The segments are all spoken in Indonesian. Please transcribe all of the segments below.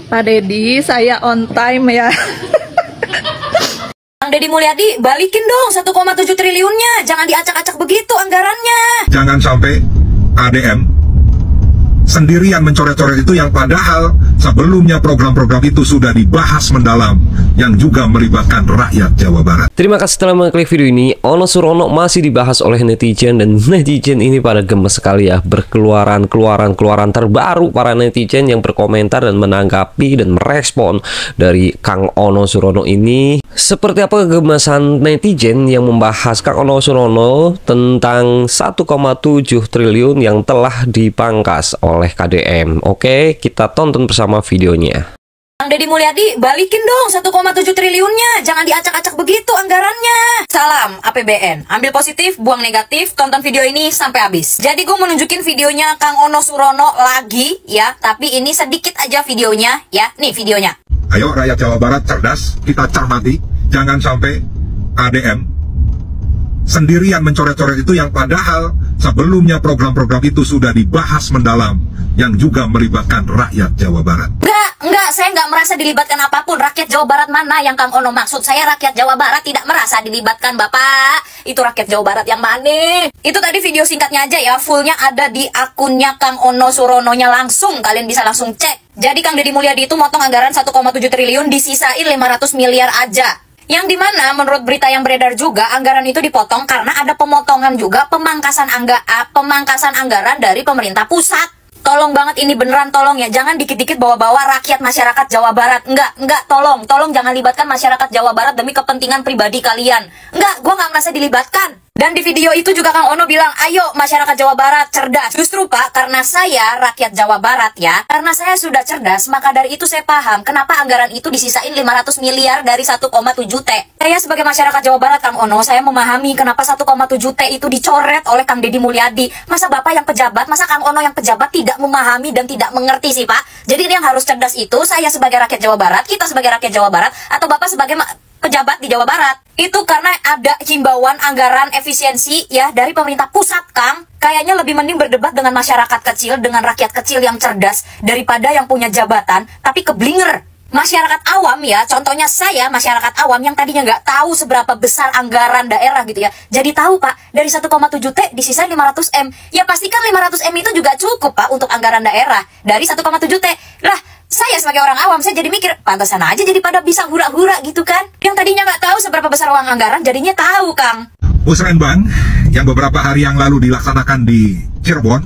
Pak Deddy, saya on time ya. Kang Deddy Mulyadi, balikin dong 1,7 triliunnya. Jangan diacak-acak begitu anggarannya. Jangan sampai ADM sendirian mencoret-coret itu yang padahal sebelumnya program-program itu sudah dibahas mendalam yang juga melibatkan rakyat Jawa Barat. Terima kasih telah mengklik video ini. Ono Surono masih dibahas oleh netizen dan netizen ini pada gemes sekali ya, berkeluaran terbaru para netizen yang berkomentar dan menanggapi dan merespon dari Kang Ono Surono ini. Seperti apa kegemasan netizen yang membahas Kang Ono Surono tentang 1,7 triliun yang telah dipangkas oleh KDM. Oke, kita tonton bersama videonya. Kang Deddy Mulyadi, balikin dong 1,7 triliunnya. Jangan diacak-acak begitu anggarannya. Salam APBN. Ambil positif, buang negatif. Tonton video ini sampai habis. Jadi gue mau nunjukin videonya Kang Ono Surono lagi ya. Tapi ini sedikit aja videonya ya. Nih videonya. Ayo rakyat Jawa Barat cerdas, kita cermati. Jangan sampai ADM sendirian mencoret-coret itu yang padahal sebelumnya program-program itu sudah dibahas mendalam yang juga melibatkan rakyat Jawa Barat. Enggak, saya nggak merasa dilibatkan apapun. Rakyat Jawa Barat mana yang Kang Ono maksud? Saya rakyat Jawa Barat tidak merasa dilibatkan, Bapak. Itu rakyat Jawa Barat yang mana? Itu tadi video singkatnya aja ya. Fullnya ada di akunnya Kang Ono Surononya langsung. Kalian bisa langsung cek. Jadi Kang Deddy Mulyadi itu motong anggaran 1,7 triliun, disisain 500 miliar aja. Yang dimana menurut berita yang beredar juga anggaran itu dipotong karena ada pemotongan juga pemangkasan anggaran dari pemerintah pusat. Tolong banget ini beneran, tolong ya, jangan dikit-dikit bawa-bawa rakyat masyarakat Jawa Barat. Enggak, tolong jangan libatkan masyarakat Jawa Barat demi kepentingan pribadi kalian. Enggak, gua nggak merasa dilibatkan. Dan di video itu juga Kang Ono bilang, ayo masyarakat Jawa Barat cerdas. Justru Pak, karena saya rakyat Jawa Barat ya, karena saya sudah cerdas, maka dari itu saya paham kenapa anggaran itu disisain 500 miliar dari 1,7 T. Saya sebagai masyarakat Jawa Barat, Kang Ono, saya memahami kenapa 1,7 T itu dicoret oleh Kang Deddy Mulyadi. Masa Bapak yang pejabat, masa Kang Ono yang pejabat tidak memahami dan tidak mengerti sih Pak? Jadi yang harus cerdas itu saya sebagai rakyat Jawa Barat, kita sebagai rakyat Jawa Barat, atau Bapak sebagai pejabat di Jawa Barat. Itu karena ada himbauan anggaran efisiensi ya dari pemerintah pusat, Kang. Kayaknya lebih mending berdebat dengan masyarakat kecil, dengan rakyat kecil yang cerdas daripada yang punya jabatan tapi keblinger. Masyarakat awam ya, contohnya saya masyarakat awam yang tadinya nggak tahu seberapa besar anggaran daerah gitu ya. Jadi tahu Pak, dari 1,7 T disisa 500 M. Ya pastikan 500 M itu juga cukup Pak untuk anggaran daerah dari 1,7 T. Lah, saya sebagai orang awam, saya jadi mikir, pantasan aja jadi pada bisa hura-hura gitu kan. Yang tadinya nggak tahu seberapa besar uang anggaran, jadinya tahu, Kang. Musrenbang yang beberapa hari yang lalu dilaksanakan di Cirebon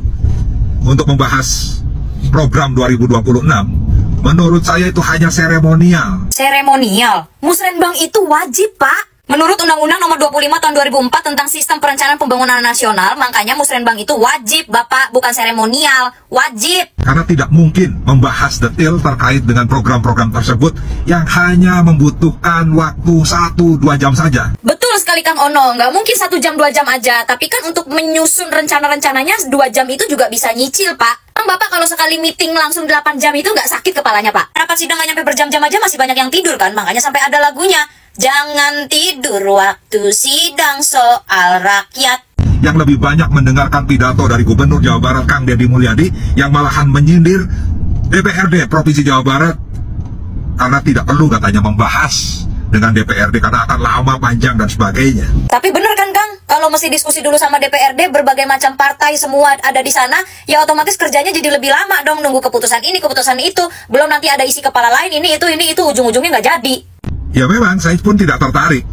untuk membahas program 2026, menurut saya itu hanya seremonial. Seremonial? Musrenbang itu wajib, Pak. Menurut Undang-Undang Nomor 25 Tahun 2004 tentang Sistem Perencanaan Pembangunan Nasional, makanya Musrenbang itu wajib, Bapak, bukan seremonial, wajib. Karena tidak mungkin membahas detail terkait dengan program-program tersebut yang hanya membutuhkan waktu 1-2 jam saja. Betul sekali Kang Ono, nggak mungkin 1 jam 2 jam aja, tapi kan untuk menyusun rencana-rencananya 2 jam itu juga bisa nyicil, Pak. Bapak kalau sekali meeting langsung 8 jam itu nggak sakit kepalanya, Pak? Rapat sidang nggak nyampe berjam-jam aja masih banyak yang tidur kan, makanya sampai ada lagunya. Jangan tidur waktu sidang soal rakyat. Yang lebih banyak mendengarkan pidato dari Gubernur Jawa Barat Kang Deddy Mulyadi yang malahan menyindir DPRD Provinsi Jawa Barat karena tidak perlu katanya membahas dengan DPRD karena akan lama, panjang dan sebagainya. Tapi bener kan Kang, kalau mesti diskusi dulu sama DPRD, berbagai macam partai semua ada di sana, ya otomatis kerjanya jadi lebih lama dong, nunggu keputusan ini, keputusan itu, belum nanti ada isi kepala lain, ini itu, ujung-ujungnya nggak jadi. Ya memang saya pun tidak tertarik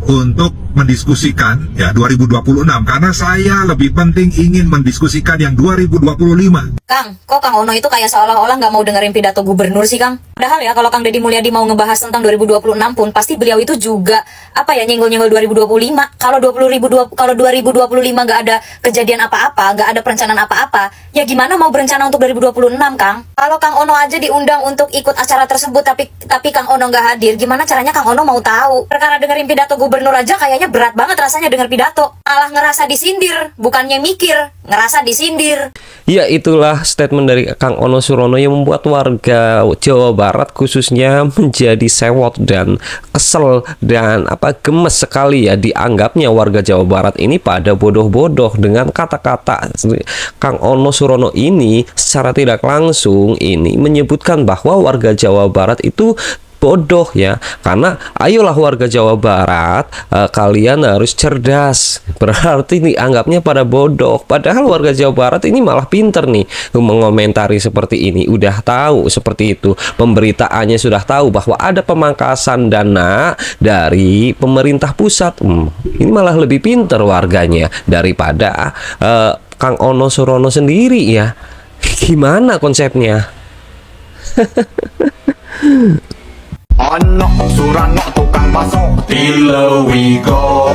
untuk mendiskusikan ya 2026 karena saya lebih penting ingin mendiskusikan yang 2025. Kang, kok Kang Ono itu kayak seolah-olah nggak mau dengerin pidato gubernur sih Kang? Padahal ya kalau Kang Deddy Mulyadi mau ngebahas tentang 2026 pun pasti beliau itu juga apa ya nyenggol-nyenggol 2025. Kalau 2025 nggak ada kejadian apa-apa, nggak ada perencanaan apa-apa, ya gimana mau berencana untuk 2026 Kang? Kalau Kang Ono aja diundang untuk ikut acara tersebut tapi Kang Ono nggak hadir, gimana caranya Kang Ono mau tahu? Perkara dengerin pidato gubernur aja kayaknya berat banget rasanya denger pidato. Malah ngerasa disindir, bukannya mikir, ngerasa disindir. Ya itulah statement dari Kang Ono Surono yang membuat warga Jawa Barat Barat khususnya menjadi sewot dan kesel dan gemes sekali ya dianggapnya warga Jawa Barat ini pada bodoh-bodoh dengan kata-kata Kang Ono Surono ini secara tidak langsung ini menyebutkan bahwa warga Jawa Barat itu bodoh ya, karena ayolah warga Jawa Barat, kalian harus cerdas. Berarti dianggapnya pada bodoh, padahal warga Jawa Barat ini malah pinter nih mengomentari seperti ini. Udah tahu seperti itu, pemberitaannya sudah tahu bahwa ada pemangkasan dana dari pemerintah pusat. Ini malah lebih pinter warganya daripada Kang Ono Surono sendiri ya. Gimana konsepnya? Ono Surono tukang bakso di Lewigo.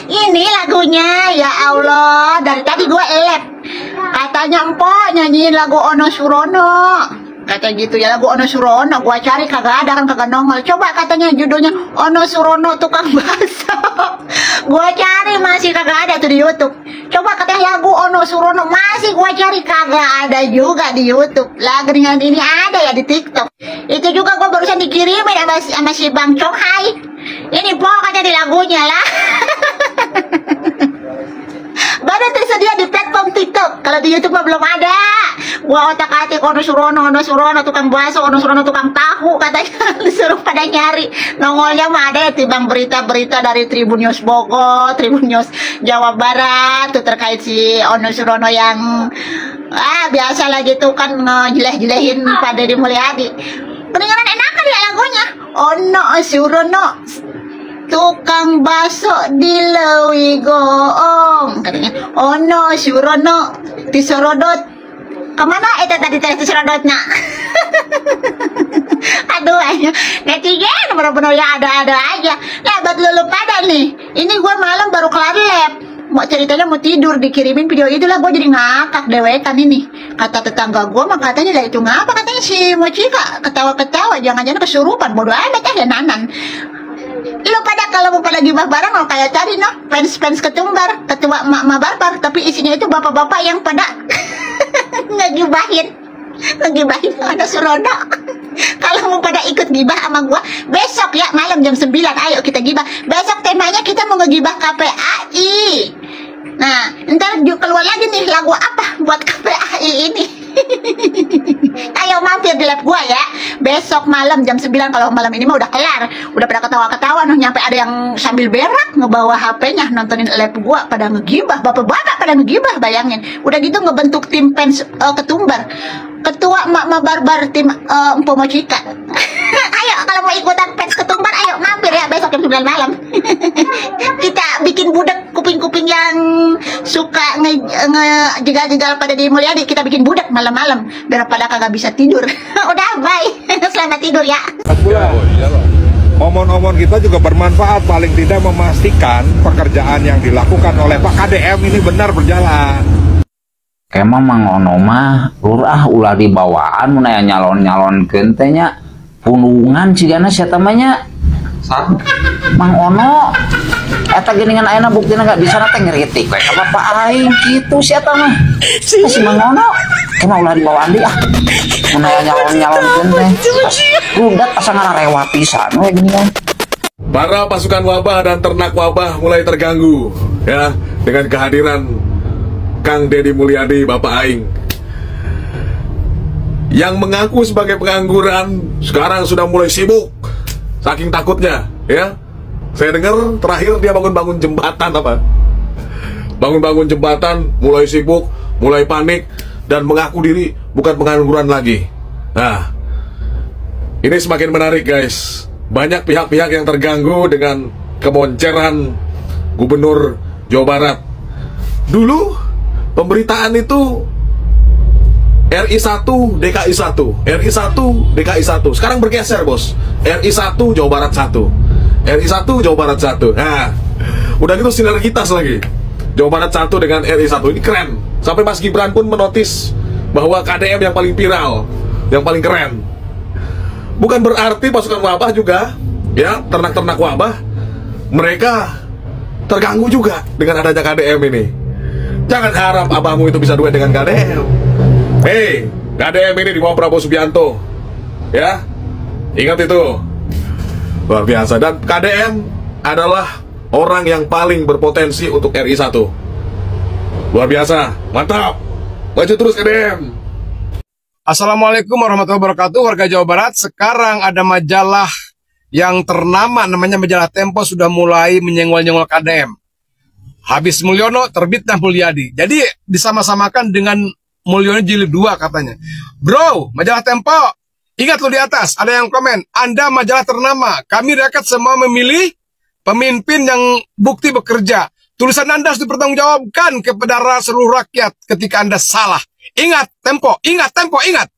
Ini lagunya, ya Allah, dari tadi gue elep. Katanya empok nyanyiin lagu Ono Surono. Kata gitu ya, lagu Ono Surono. Gue cari kagak ada, kan kagak nongol. Coba katanya judulnya Ono Surono tukang bakso. Gue cari masih kagak ada tuh di YouTube. Coba katanya lagu Ono Surono, masih gue cari kagak ada juga di YouTube. Lagu dengan ini ada ya di TikTok. Itu juga gue barusan dikirimin sama si Bang Chong Hai. Ini pokoknya di lagunya lah. Baru tersedia di platform TikTok. Kalau di YouTube mah belum ada. Gua otak-atik Ono Surono tukang bakso, Ono Surono tukang tahu, katanya disuruh pada nyari. Nongolnya mah ada ya tibang berita-berita dari Tribun News Bogor, Tribun News Jawa Barat tuh terkait si Ono Surono yang biasa lah gitu kan ngejeleh-jelehin Pak Deddy Mulyadi. Kedengaran enakan ya lagunya. Ono Surono tukang bakso di Lewigo, katanya. Ono Surono disorodot. Kemana itu tadi disorodotnya? Aduh, netizen bener-bener ya ada-ada aja. Ya buat lu pada nih, ini gue malam baru kelar lab. Mau ceritanya mau tidur, dikirimin video itulah gue jadi ngakak dewekan ini. Kata tetangga gue mah katanya lah itu ngapa, katanya si Mochika ketawa-ketawa, jangan-jangan kesurupan, bodo amat ya nanan. Lo pada kalau mau pada gibah bareng mau kayak tadi noh, fans ketumbar, ketua emak-emak barbar, tapi isinya itu bapak-bapak yang pada ngegibahin Ono Surono. Kalau mau pada ikut gibah sama gua besok ya malam jam 9, ayo kita gibah. Besok temanya kita mau ngegibah KPAI. Nah, ntar keluar lagi nih lagu apa buat KPAI ini. Ayo mampir di lab gua ya. Besok malam jam 9, kalau malam ini mah udah kelar. Udah pada ketawa-ketawa noh, nyampe ada yang sambil berak ngebawa HP-nya nontonin lab gua pada ngegibah. Bapak-bapak pada ngegibah, bayangin. Udah gitu ngebentuk tim fans ketumbar. Ketua emak-emak barbar tim Empo Mochika. Ayo kalau mau ikutan fans ketumbar, ayo mampir ya besok jam 9 malam. Kita bikin budak kuping-kuping yang suka ngejegal-jegal pada Deddy Mulyadi, kita bikin budak malam-malam biar pada kagak bisa tidur. Udah, bye. Selamat tidur ya. Omon-omon kita juga bermanfaat, paling tidak memastikan pekerjaan yang dilakukan oleh Pak KDM ini benar berjalan. Kemang Mang Ono mah lurah ulah dibawaan munaya nyalon-nyalon gentenya punungan cigana siapa namanya Mang Ono eta geningan ayeuna buktina gak bisa teh ngeritik we ka bapak aing kitu siapa mah si Mang Ono kemang ulah dibawaan di munaya nyalon-nyalon genteng rudat asa ngarewa pisan we geningan. Para pasukan wabah dan ternak wabah mulai terganggu ya dengan kehadiran Kang Deddy Mulyadi Bapak Aing yang mengaku sebagai pengangguran sekarang sudah mulai sibuk saking takutnya ya. Saya dengar terakhir dia bangun-bangun jembatan bangun-bangun jembatan, mulai sibuk, mulai panik dan mengaku diri bukan pengangguran lagi. Nah, ini semakin menarik guys. Banyak pihak-pihak yang terganggu dengan kemonceran Gubernur Jawa Barat. Dulu pemberitaan itu RI 1 DKI 1, RI 1 DKI 1. Sekarang bergeser bos, RI 1 Jawa Barat 1, RI 1 Jawa Barat 1. Nah, udah gitu sinergitas lagi Jawa Barat 1 dengan RI 1. Ini keren. Sampai Mas Gibran pun menotis bahwa KDM yang paling viral, yang paling keren. Bukan berarti pasukan wabah juga ya, ternak-ternak wabah mereka terganggu juga dengan adanya KDM ini. Jangan harap abahmu itu bisa duet dengan KDM. Hei, KDM ini di bawah Prabowo Subianto. Ya, ingat itu. Luar biasa. Dan KDM adalah orang yang paling berpotensi untuk RI 1. Luar biasa, mantap. Maju terus KDM. Assalamualaikum warahmatullahi wabarakatuh, warga Jawa Barat. Sekarang ada majalah yang ternama, namanya majalah Tempo, sudah mulai menyenggol-nyenggol KDM. Habis Mulyono, terbitlah Mulyadi. Jadi disama-samakan dengan Mulyono jilid 2 katanya. Bro, majalah Tempo, ingat lo di atas, ada yang komen, Anda majalah ternama, kami rakyat semua memilih pemimpin yang bukti bekerja. Tulisan Anda harus dipertanggungjawabkan kepada seluruh rakyat ketika Anda salah. Ingat, Tempo, ingat, Tempo, ingat.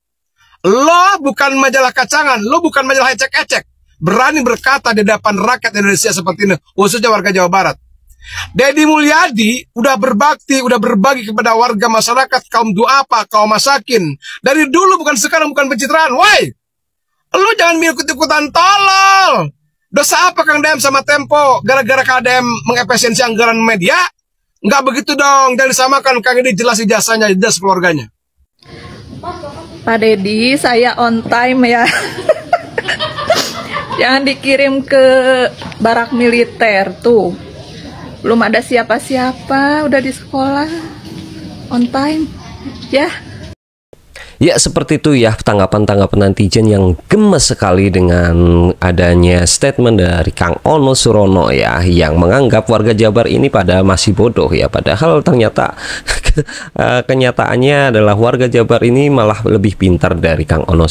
Lo bukan majalah kacangan, lo bukan majalah ecek-ecek. Berani berkata di depan rakyat Indonesia seperti ini, khususnya warga Jawa Barat. Deddy Mulyadi udah berbakti, udah berbagi kepada warga masyarakat, kaum duafa, kaum masakin. Dari dulu, bukan sekarang, bukan pencitraan. Woi, lu jangan ikut-ikutan tolol. Dosa apa Kang DM sama Tempo gara-gara KDM mengefisiensi anggaran media? Nggak begitu dong, jangan disamakan. Kang ini jelas ijazahnya, jelas keluarganya. Pak Deddy, saya on time ya. Jangan dikirim ke barak militer tuh. Belum ada siapa-siapa, udah di sekolah. On time, ya. Ya, seperti itu ya tanggapan-tanggapan netizen yang gemes sekali dengan adanya statement dari Kang Ono Surono ya, yang menganggap warga Jabar ini pada masih bodoh ya, padahal ternyata kenyataannya adalah warga Jabar ini malah lebih pintar dari Kang Ono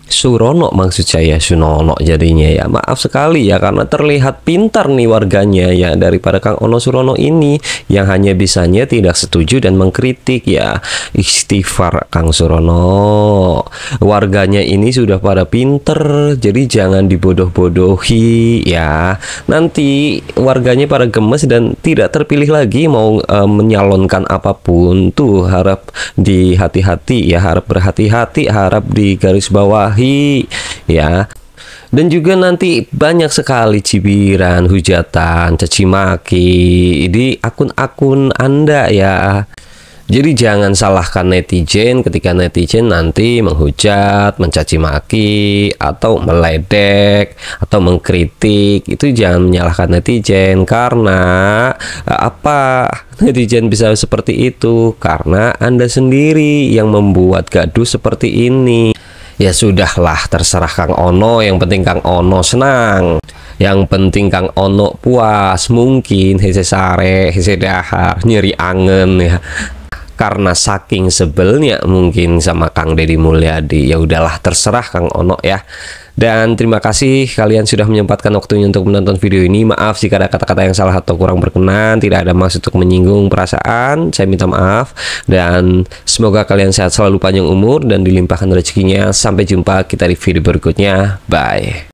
Surono maksud saya, Sunono jadinya ya. Maaf sekali ya, karena terlihat pintar nih warganya ya, daripada Kang Ono Surono ini yang hanya bisanya tidak setuju dan mengkritik ya. Istighfar Kang Surono, warganya ini sudah pada pinter, jadi jangan dibodoh-bodohi ya. Nanti warganya pada gemes dan tidak terpilih lagi mau menyalonkan apapun tuh. Harap di hati-hati ya, harap berhati-hati, harap di garis bawah ya. Dan juga nanti banyak sekali cibiran, hujatan, caci maki di akun-akun Anda ya. Jadi jangan salahkan netizen ketika netizen nanti menghujat, mencaci maki, atau meledek, atau mengkritik. Itu jangan menyalahkan netizen. Karena apa netizen bisa seperti itu? Karena Anda sendiri yang membuat gaduh seperti ini. Ya sudahlah, terserah Kang Ono, yang penting Kang Ono senang, yang penting Kang Ono puas. Mungkin hese sare, hese dahar, nyeri angen ya, karena saking sebelnya mungkin sama Kang Deddy Mulyadi. Ya udahlah, terserah Kang Ono ya. Dan terima kasih kalian sudah menyempatkan waktunya untuk menonton video ini. Maaf jika ada kata-kata yang salah atau kurang berkenan, tidak ada maksud untuk menyinggung perasaan, saya minta maaf. Dan semoga kalian sehat selalu, panjang umur, dan dilimpahkan rezekinya. Sampai jumpa kita di video berikutnya. Bye.